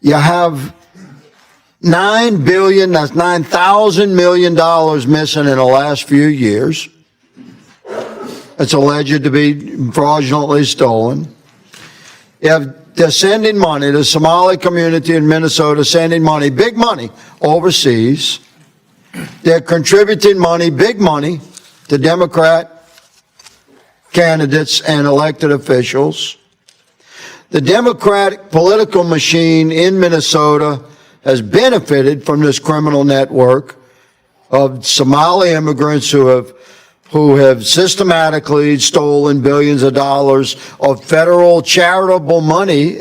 You have $9 billion, that's $9,000 million missing in the last few years. It's alleged to be fraudulently stolen. They're sending money, the Somali community in Minnesota sending money, big money, overseas. They're contributing money, big money, to Democrat candidates and elected officials. The Democratic political machine in Minnesota has benefited from this criminal network of Somali immigrants who have systematically stolen billions of dollars of federal charitable money.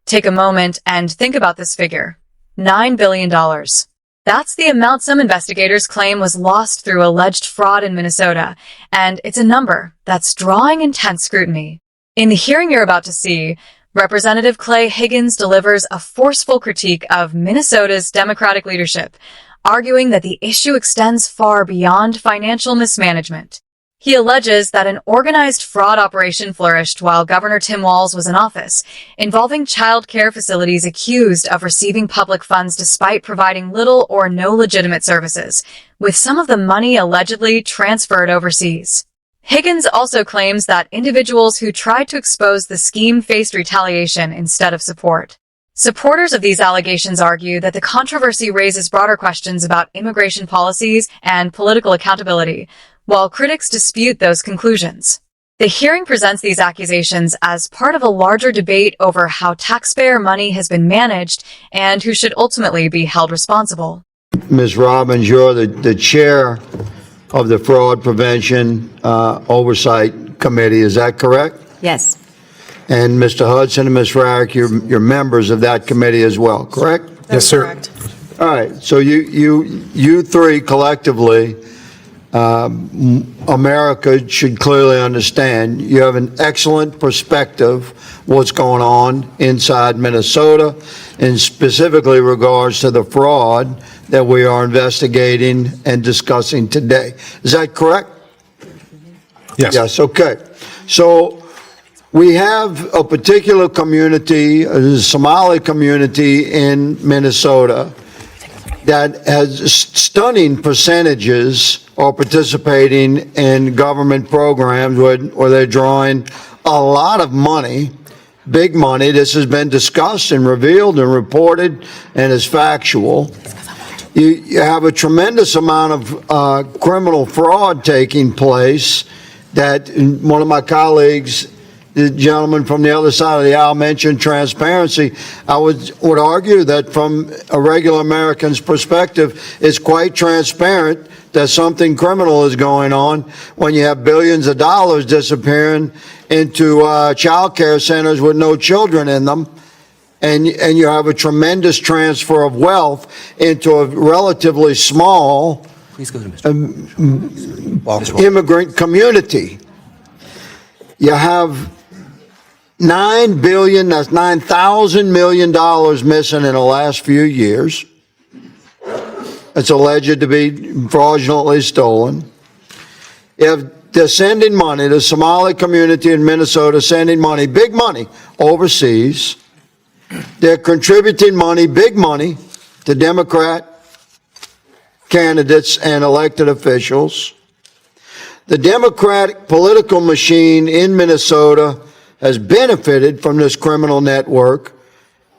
Take a moment and think about this figure. $9 billion. That's the amount some investigators claim was lost through alleged fraud in Minnesota, and it's a number that's drawing intense scrutiny. In the hearing you're about to see, Representative Clay Higgins delivers a forceful critique of Minnesota's Democratic leadership, arguing that the issue extends far beyond financial mismanagement. He alleges that an organized fraud operation flourished while Governor Tim Walz was in office, involving child care facilities accused of receiving public funds despite providing little or no legitimate services, with some of the money allegedly transferred overseas. Higgins also claims that individuals who tried to expose the scheme faced retaliation instead of support. Supporters of these allegations argue that the controversy raises broader questions about immigration policies and political accountability, while critics dispute those conclusions. The hearing presents these accusations as part of a larger debate over how taxpayer money has been managed and who should ultimately be held responsible. Ms. Robbins, you're the chair of the Fraud Prevention Oversight Committee, is that correct? Yes. And Mr. Hudson and Ms. Rarick, you're members of that committee as well, correct? Yes, sir. Correct. All right, so you three collectively, America should clearly understand you have an excellent perspective what's going on inside Minnesota, and specifically regards to the fraud that we are investigating and discussing today. Is that correct? Yes. Yes, okay. So we have a particular community, a Somali community in Minnesota, that has stunning percentages are participating in government programs where they're drawing a lot of money, big money. This has been discussed and revealed and reported and is factual. You have a tremendous amount of criminal fraud taking place that one of my colleagues, the gentleman from the other side of the aisle, mentioned transparency. I would argue that from a regular American's perspective, it's quite transparent that something criminal is going on when you have billions of dollars disappearing into child care centers with no children in them. And you have a tremendous transfer of wealth into a relatively small immigrant community. You have $9 billion, that's $9,000 million missing in the last few years. It's alleged to be fraudulently stolen. They're sending money, the Somali community in Minnesota sending money, big money, overseas. They're contributing money, big money, to Democrat candidates and elected officials. The Democratic political machine in Minnesota has benefited from this criminal network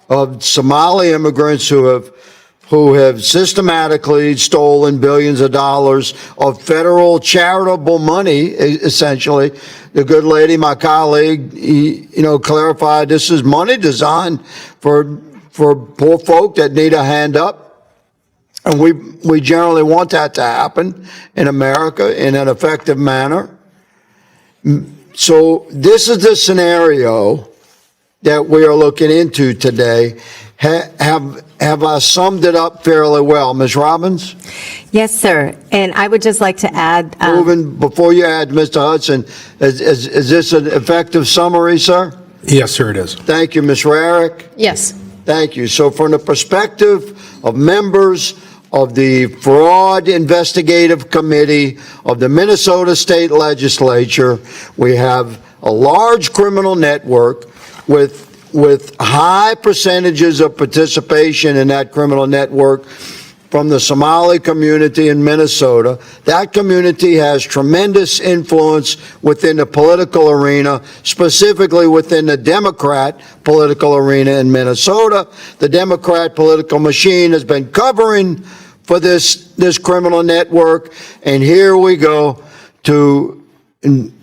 of Somali immigrants who have systematically stolen billions of dollars of federal charitable money, essentially. The good lady, my colleague, clarified this is money designed for poor folk that need a hand up. And we generally want that to happen in America in an effective manner. So this is the scenario that we are looking into today. Have I summed it up fairly well, Ms. Robbins? Yes, sir. And I would just like to add... Before you add, Mr. Hudson, is this an effective summary, sir? Yes, sir, it is. Thank you, Ms. Rarick. Yes. Thank you. So from the perspective of members of the Fraud Investigative Committee of the Minnesota State Legislature, we have a large criminal network with with high percentages of participation in that criminal network from the Somali community in Minnesota. That community has tremendous influence within the political arena, specifically within the Democrat political arena in Minnesota. The Democrat political machine has been covering for this criminal network, and here we go to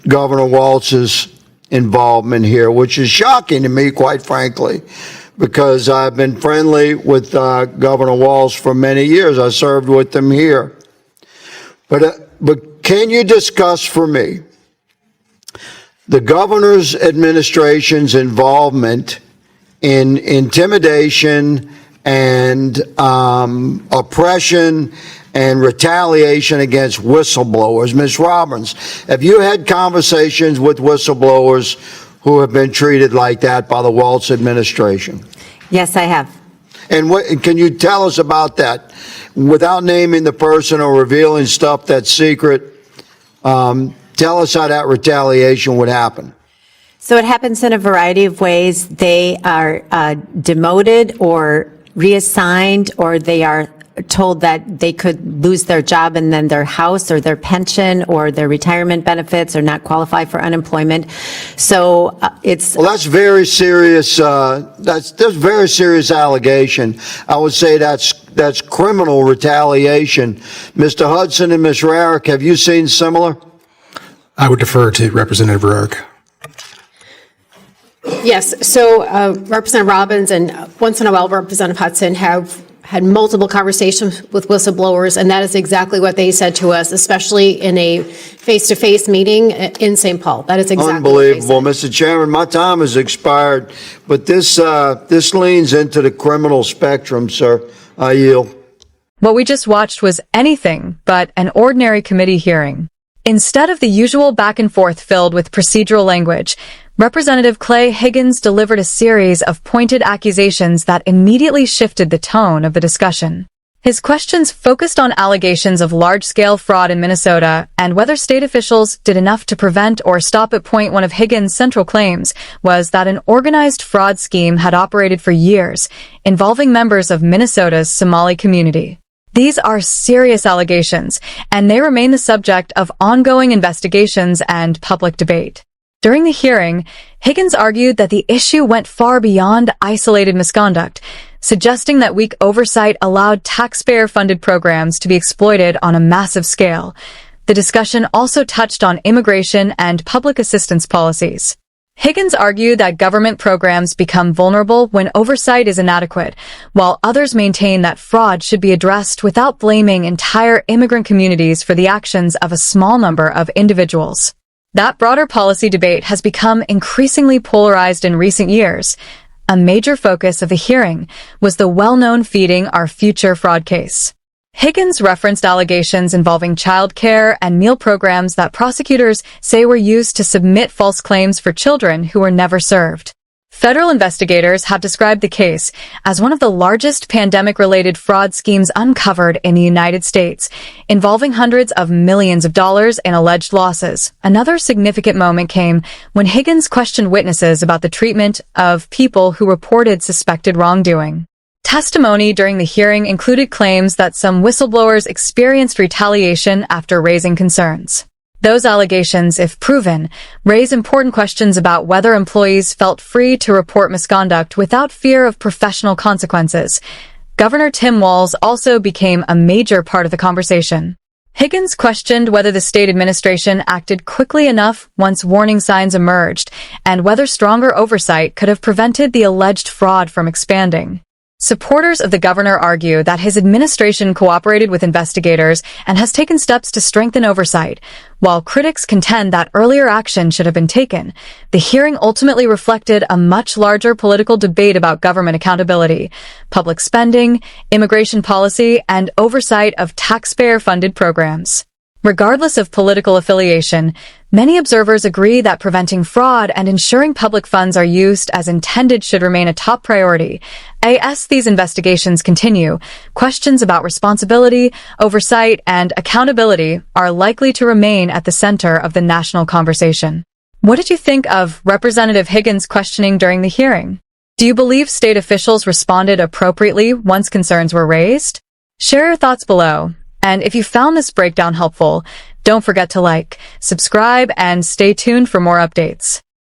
Governor Walz's involvement here, which is shocking to me, quite frankly, because I've been friendly with Governor Walz for many years. I served with him here. But can you discuss for me the governor's administration's involvement in intimidation and oppression and retaliation against whistleblowers? Ms. Robbins, have you had conversations with whistleblowers who have been treated like that by the Walz administration? Yes, I have. And can you tell us about that without naming the person or revealing stuff that's secret? Tell us how that retaliation would happen. So it happens in a variety of ways. They are demoted or reassigned, or they are told that they could lose their job and then their house or their pension or their retirement benefits or not qualify for unemployment. So it's... Well, that's very serious. That's very serious allegation. I would say that's criminal retaliation. Mr. Hudson and Ms. Rarick, have you seen similar? I would defer to Representative Rarick. Yes. So Representative Robbins and once in a while Representative Hudson have had multiple conversations with whistleblowers, and that is exactly what they said to us, especially in a face-to-face meeting in St. Paul. That is exactly unbelievable. Mr. Chairman, my time has expired, but this leans into the criminal spectrum, sir. I yield. What we just watched was anything but an ordinary committee hearing. Instead of the usual back and forth filled with procedural language, Representative Clay Higgins delivered a series of pointed accusations that immediately shifted the tone of the discussion. His questions focused on allegations of large-scale fraud in Minnesota and whether state officials did enough to prevent or stop it. One of Higgins' central claims was that an organized fraud scheme had operated for years, involving members of Minnesota's Somali community. These are serious allegations, and they remain the subject of ongoing investigations and public debate. During the hearing, Higgins argued that the issue went far beyond isolated misconduct, suggesting that weak oversight allowed taxpayer-funded programs to be exploited on a massive scale. The discussion also touched on immigration and public assistance policies. Higgins argued that government programs become vulnerable when oversight is inadequate, while others maintain that fraud should be addressed without blaming entire immigrant communities for the actions of a small number of individuals. That broader policy debate has become increasingly polarized in recent years. A major focus of the hearing was the well-known Feeding Our Future fraud case. Higgins referenced allegations involving child care and meal programs that prosecutors say were used to submit false claims for children who were never served. Federal investigators have described the case as one of the largest pandemic-related fraud schemes uncovered in the United States, involving hundreds of millions of dollars in alleged losses. Another significant moment came when Higgins questioned witnesses about the treatment of people who reported suspected wrongdoing. Testimony during the hearing included claims that some whistleblowers experienced retaliation after raising concerns. Those allegations, if proven, raise important questions about whether employees felt free to report misconduct without fear of professional consequences. Governor Tim Walz also became a major part of the conversation. Higgins questioned whether the state administration acted quickly enough once warning signs emerged, and whether stronger oversight could have prevented the alleged fraud from expanding. Supporters of the governor argue that his administration cooperated with investigators and has taken steps to strengthen oversight, while critics contend that earlier action should have been taken. The hearing ultimately reflected a much larger political debate about government accountability, public spending, immigration policy, and oversight of taxpayer-funded programs. Regardless of political affiliation, many observers agree that preventing fraud and ensuring public funds are used as intended should remain a top priority. As these investigations continue, questions about responsibility, oversight, and accountability are likely to remain at the center of the national conversation. What did you think of Representative Higgins' questioning during the hearing? Do you believe state officials responded appropriately once concerns were raised? Share your thoughts below. And if you found this breakdown helpful, don't forget to like, subscribe, and stay tuned for more updates.